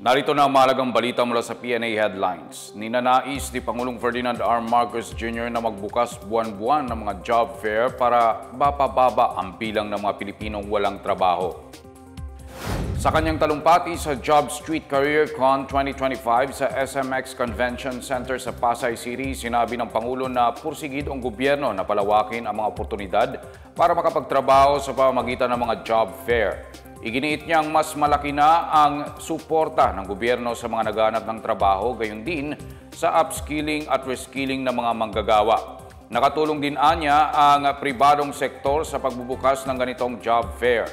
Narito na ang mahalagang balita mula sa PNA Headlines. Ninanais ni Pangulong Ferdinand R. Marcos Jr. na magbukas buwan-buwan ng mga job fair para mapababa ang bilang ng mga Pilipinong walang trabaho. Sa kanyang talumpati sa Job Street CareerCon 2025 sa SMX Convention Center sa Pasay City, sinabi ng Pangulo na pursigid ang gobyerno na palawakin ang mga oportunidad para makapagtrabaho sa pamamagitan ng mga job fair. Iginiit niyang mas malaki na ang suporta ng gobyerno sa mga naghahanap ng trabaho, gayon din sa upskilling at reskilling ng mga manggagawa. Nakatulong din anya ang pribadong sektor sa pagbubukas ng ganitong job fair.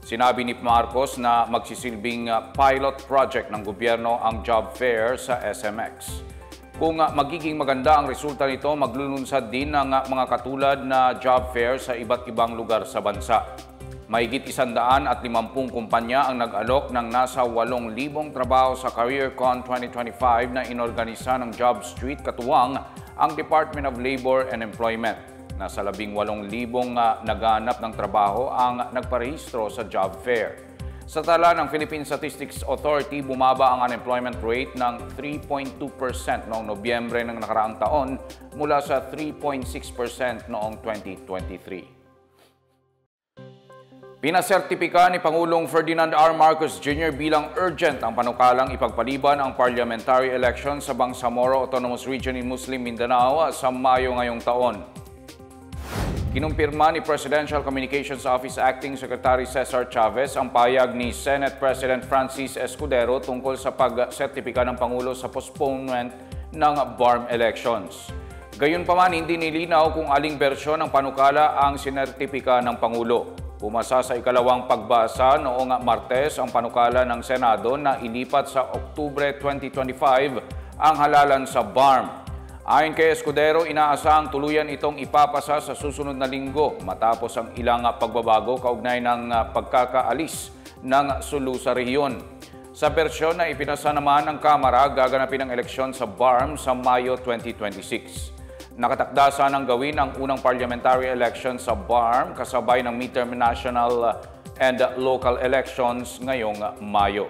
Sinabi ni Marcos na magsisilbing pilot project ng gobyerno ang job fair sa SMX. Kung magiging maganda ang resulta nito, maglulunsad din ng mga katulad na job fair sa iba't ibang lugar sa bansa. Mahigit 150 kumpanya ang nag-alok ng nasa 8,000 trabaho sa CareerCon 2025 na inorganisa ng Job Street katuwang ang Department of Labor and Employment. Nasa 18,000 naghahanap ng trabaho ang nagparehistro sa job fair. Sa tala ng Philippine Statistics Authority, bumaba ang unemployment rate ng 3.2% noong Nobyembre ng nakaraang taon mula sa 3.6% noong 2023. Pinasertipika ni Pangulong Ferdinand R. Marcos Jr. bilang urgent ang panukalang ipagpaliban ang parliamentary election sa Bangsamoro Autonomous Region in Muslim Mindanao sa Mayo ngayong taon. Kinumpirma ni Presidential Communications Office Acting Secretary Cesar Chavez ang payag ni Senate President Francis Escudero tungkol sa pagsertipika ng Pangulo sa postponement ng BARM elections. Gayunpaman, hindi nilinaw kung aling bersyon ng panukala ang sinertipika ng Pangulo. Pumasa sa ikalawang pagbasa noong Martes ang panukala ng Senado na ilipat sa Oktubre 2025 ang halalan sa BARM. Ayon kay Escudero, inaasahang tuluyan itong ipapasa sa susunod na linggo matapos ang ilang pagbabago kaugnay ng pagkakaalis ng Sulu sa rehiyon. Sa bersyon na ipinasa naman ng Kamara, gaganapin ang eleksyon sa BARM sa Mayo 2026. Nakatakda sanang gawin ang unang parliamentary election sa BARM kasabay ng midterm national and local elections ngayong Mayo.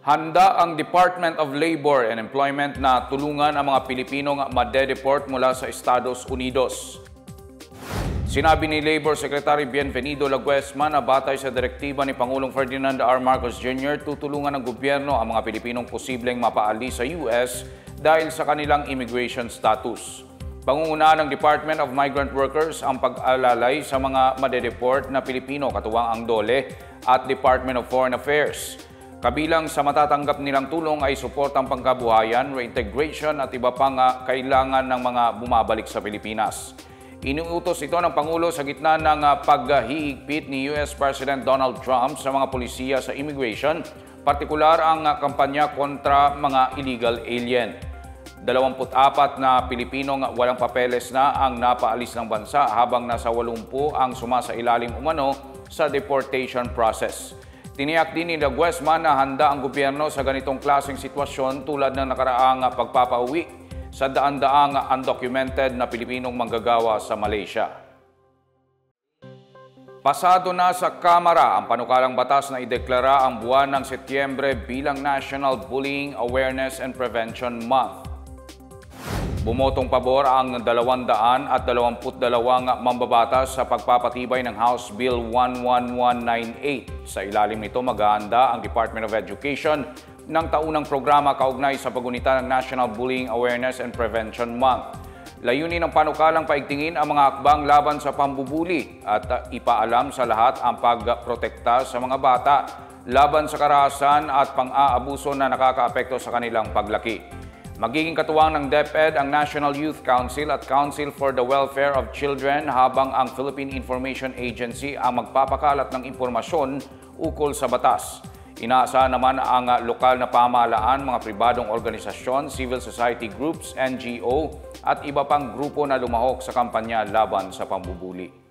Handa ang Department of Labor and Employment na tulungan ang mga Pilipinong madedeport mula sa Estados Unidos. Sinabi ni Labor Secretary Bienvenido Laguesma na batay sa direktiba ni Pangulong Ferdinand R. Marcos Jr., tutulungan ng gobyerno ang mga Pilipinong posibleng mapaalis sa US dahil sa kanilang immigration status. Pangungunahan ng Department of Migrant Workers ang pag-alalay sa mga madedeport na Pilipino katuwang ang DOLE at Department of Foreign Affairs. Kabilang sa matatanggap nilang tulong ay suportang pangkabuhayan, reintegration at iba pang kailangan ng mga bumabalik sa Pilipinas. Inuutos ito ng Pangulo sa gitna ng paghihigpit ni US President Donald Trump sa mga pulisiya sa immigration, partikular ang kampanya kontra mga illegal alien. 24 na Pilipinong walang papeles na ang napaalis ng bansa habang nasa 80 ang sumasailalim umano sa deportation process. Tiniyak din ni Laguesma na handa ang gobyerno sa ganitong klaseng sitwasyon tulad ng nakaraang pagpapauwi sa daan-daang undocumented na Pilipinong manggagawa sa Malaysia. Pasado na sa Kamara ang panukalang batas na ideklara ang buwan ng Setyembre bilang National Bullying Awareness and Prevention Month. Bumotong pabor ang 222 mambabatas sa pagpapatibay ng House Bill 11198. Sa ilalim nito, maghahanda ang Department of Education ng taunang programa kaugnay sa pagunita ng National Bullying Awareness and Prevention Month. Layunin ng panukalang paigtingin ang mga akbang laban sa pambubuli at ipaalam sa lahat ang pagprotekta sa mga bata laban sa karahasan at pang-aabuso na nakakaapekto sa kanilang paglaki. Magiging katuwang ng DepEd ang National Youth Council at Council for the Welfare of Children habang ang Philippine Information Agency ang magpapakalat ng impormasyon ukol sa batas. Inaasahan naman ang lokal na pamahalaan, mga pribadong organisasyon, civil society groups, NGO at iba pang grupo na lumahok sa kampanya laban sa pambubuli.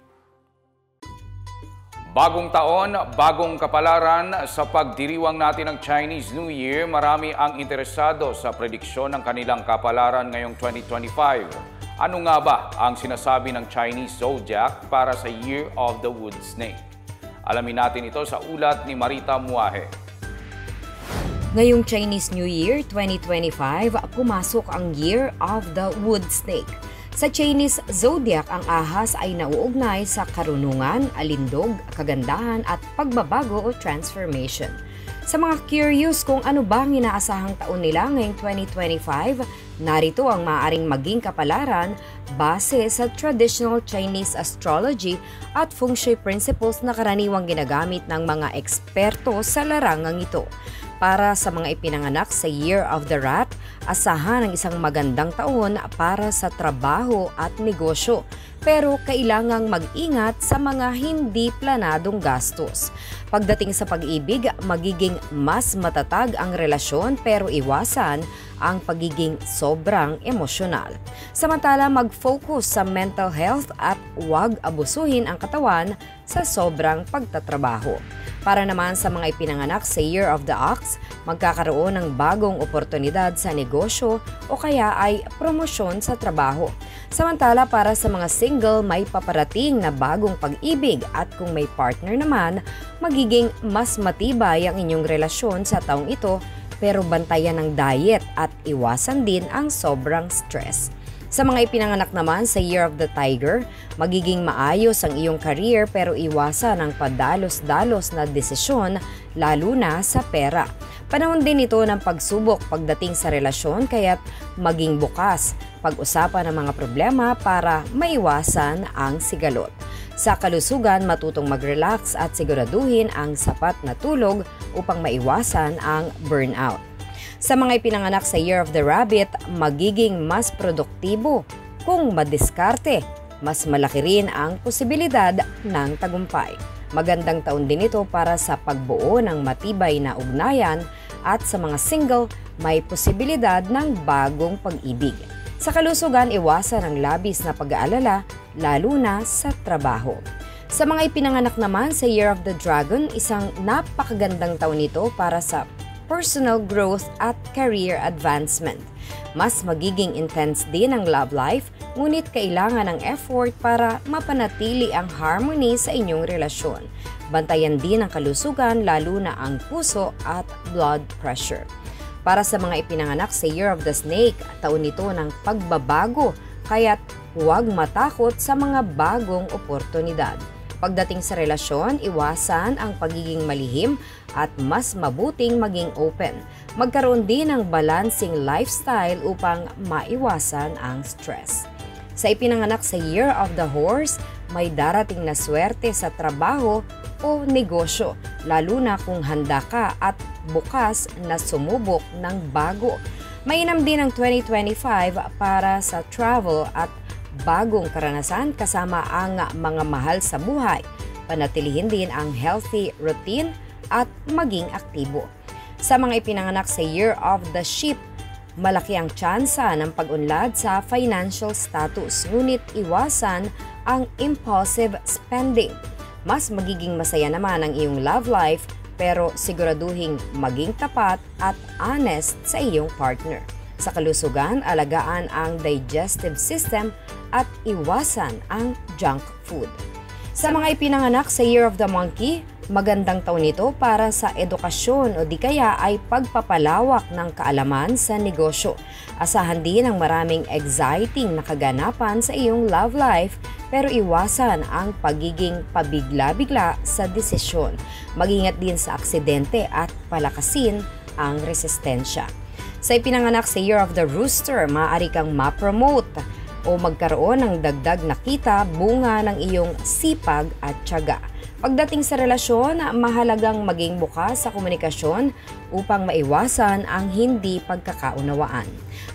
Bagong taon, bagong kapalaran. Sa pagdiriwang natin ng Chinese New Year, marami ang interesado sa prediksyon ng kanilang kapalaran ngayong 2025. Ano nga ba ang sinasabi ng Chinese Zodiac para sa Year of the Wood Snake? Alamin natin ito sa ulat ni Marita Muahe. Ngayong Chinese New Year 2025, pumasok ang Year of the Wood Snake. Sa Chinese zodiac, ang ahas ay nauugnay sa karunungan, alindog, kagandahan at pagbabago o transformation. Sa mga curious kung ano ba ang inaasahang taon nila ngayong 2025, narito ang maaaring maging kapalaran base sa traditional Chinese astrology at feng shui principles na karaniwang ginagamit ng mga eksperto sa larangang ito. Para sa mga ipinanganak sa Year of the Rat, asahan ang isang magandang taon para sa trabaho at negosyo, pero kailangang mag-ingat sa mga hindi planadong gastos. Pagdating sa pag-ibig, magiging mas matatag ang relasyon pero iwasan ang pagiging sobrang emosyonal. Samantala, mag-focus sa mental health at huwag abusuhin ang katawan sa sobrang pagtatrabaho. Para naman sa mga ipinanganak sa Year of the Ox, magkakaroon ng bagong oportunidad sa negosyo o kaya ay promosyon sa trabaho. Samantala, para sa mga single, may paparating na bagong pag-ibig at kung may partner naman, magiging mas matibay ang inyong relasyon sa taong ito pero bantayan ng diet at iwasan din ang sobrang stress. Sa mga ipinanganak naman sa Year of the Tiger, magiging maayos ang iyong career pero iwasan ang padalos-dalos na desisyon lalo na sa pera. Panahon din ito ng pagsubok pagdating sa relasyon kaya't maging bukas pag-usapan ang mga problema para maiwasan ang sigalot. Sa kalusugan, matutong mag-relax at siguraduhin ang sapat na tulog upang maiwasan ang burnout. Sa mga ipinanganak sa Year of the Rabbit, magiging mas produktibo. Kung madiskarte, mas malaki rin ang posibilidad ng tagumpay. Magandang taon din ito para sa pagbuo ng matibay na ugnayan at sa mga single, may posibilidad ng bagong pag-ibig. Sa kalusugan, iwasan ang labis na pag-aalala, lalo na sa trabaho. Sa mga ipinanganak naman sa Year of the Dragon, isang napakagandang taon ito para sa personal growth at career advancement. Mas magiging intense din ang love life, ngunit kailangan ng effort para mapanatili ang harmony sa inyong relasyon. Bantayan din ang kalusugan, lalo na ang puso at blood pressure. Para sa mga ipinanganak sa Year of the Snake, taon ito ng pagbabago, kaya't huwag matakot sa mga bagong oportunidad. Pagdating sa relasyon, iwasan ang pagiging malihim at mas mabuting maging open. Magkaroon din ng balancing lifestyle upang maiwasan ang stress. Sa ipinanganak sa Year of the Horse, may darating na swerte sa trabaho o negosyo, lalo na kung handa ka at bukas na sumubok ng bago. Mainam din ang 2025 para sa travel at bagong karanasan kasama ang mga mahal sa buhay. Panatilihin din ang healthy routine at maging aktibo. Sa mga ipinanganak sa Year of the Sheep, malaki ang tsansa ng pag-unlad sa financial status, ngunit iwasan ang impulsive spending. Mas magiging masaya naman ang iyong love life pero siguraduhing maging tapat at honest sa iyong partner. Sa kalusugan, alagaan ang digestive system at iwasan ang junk food. Sa mga ipinanganak sa Year of the Monkey, magandang taon ito para sa edukasyon o di kaya ay pagpapalawak ng kaalaman sa negosyo. Asahan din ang maraming exciting na kaganapan sa iyong love life pero iwasan ang pagiging pabigla-bigla sa desisyon. Mag-ingat din sa aksidente at palakasin ang resistensya. Sa ipinanganak sa Year of the Rooster, maaari kang ma-promote o magkaroon ng dagdag na kita bunga ng iyong sipag at tiyaga. Pagdating sa relasyon, mahalagang maging bukas sa komunikasyon upang maiwasan ang hindi pagkakaunawaan.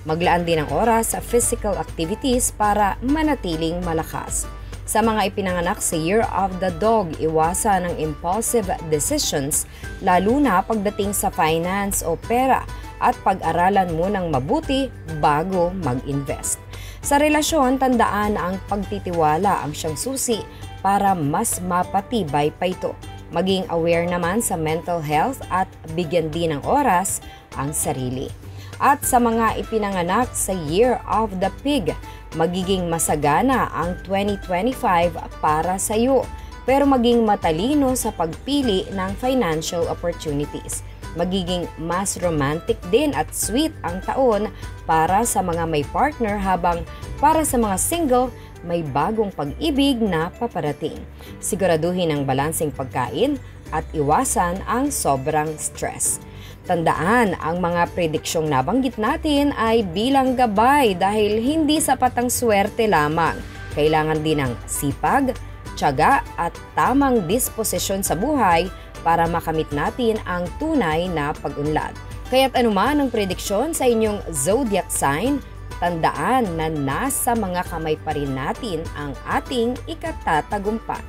Maglaan din ng oras sa physical activities para manatiling malakas. Sa mga ipinanganak sa Year of the Dog, iwasan ang impulsive decisions lalo na pagdating sa finance o pera at pag-aralan mo ng mabuti bago mag-invest. Sa relasyon, tandaan ang pagtitiwala ang siyang susi para mas mapatibay pa ito. Maging aware naman sa mental health at bigyan din ng oras ang sarili. At sa mga ipinanganak sa Year of the Pig, magiging masagana ang 2025 para sa iyo, pero maging matalino sa pagpili ng financial opportunities. Magiging mas romantic din at sweet ang taon para sa mga may partner habang para sa mga single, may bagong pag-ibig na paparating. Siguraduhin ang balanseng pagkain at iwasan ang sobrang stress. Tandaan, ang mga prediksyong nabanggit natin ay bilang gabay dahil hindi sapat ang swerte lamang. Kailangan din ng sipag, tiyaga at tamang disposisyon sa buhay para makamit natin ang tunay na pag-unlad. Kaya't anuman ang prediksyon sa inyong zodiac sign, tandaan na nasa mga kamay pa rin natin ang ating ikatatagumpay.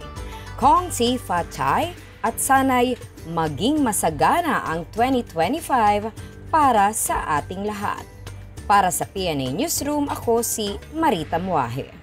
Kong Si Fa Chai at sana'y maging masagana ang 2025 para sa ating lahat. Para sa PNA Newsroom, ako si Marita Muahe.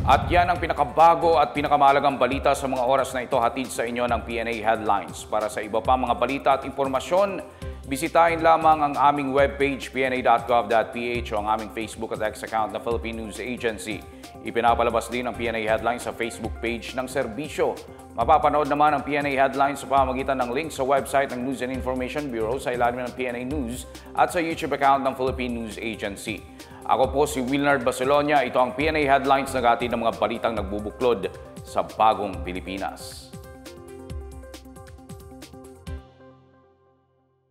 At yan ang pinakabago at pinakamahalagang balita sa mga oras na ito, hatid sa inyo ng PNA Headlines. Para sa iba pa mga balita at impormasyon, bisitahin lamang ang aming webpage pna.gov.ph o ang aming Facebook at X account na Philippine News Agency. Ipinapalabas din ang PNA Headlines sa Facebook page ng serbisyo. Mapapanood naman ang PNA Headlines sa pamamagitan ng link sa website ng News and Information Bureau sa ilalim ng PNA News at sa YouTube account ng Philippine News Agency. Ako po si Wilnard Basilonia. Ito ang PNA Headlines na gatid ng mga balitang nagbubuklod sa bagong Pilipinas.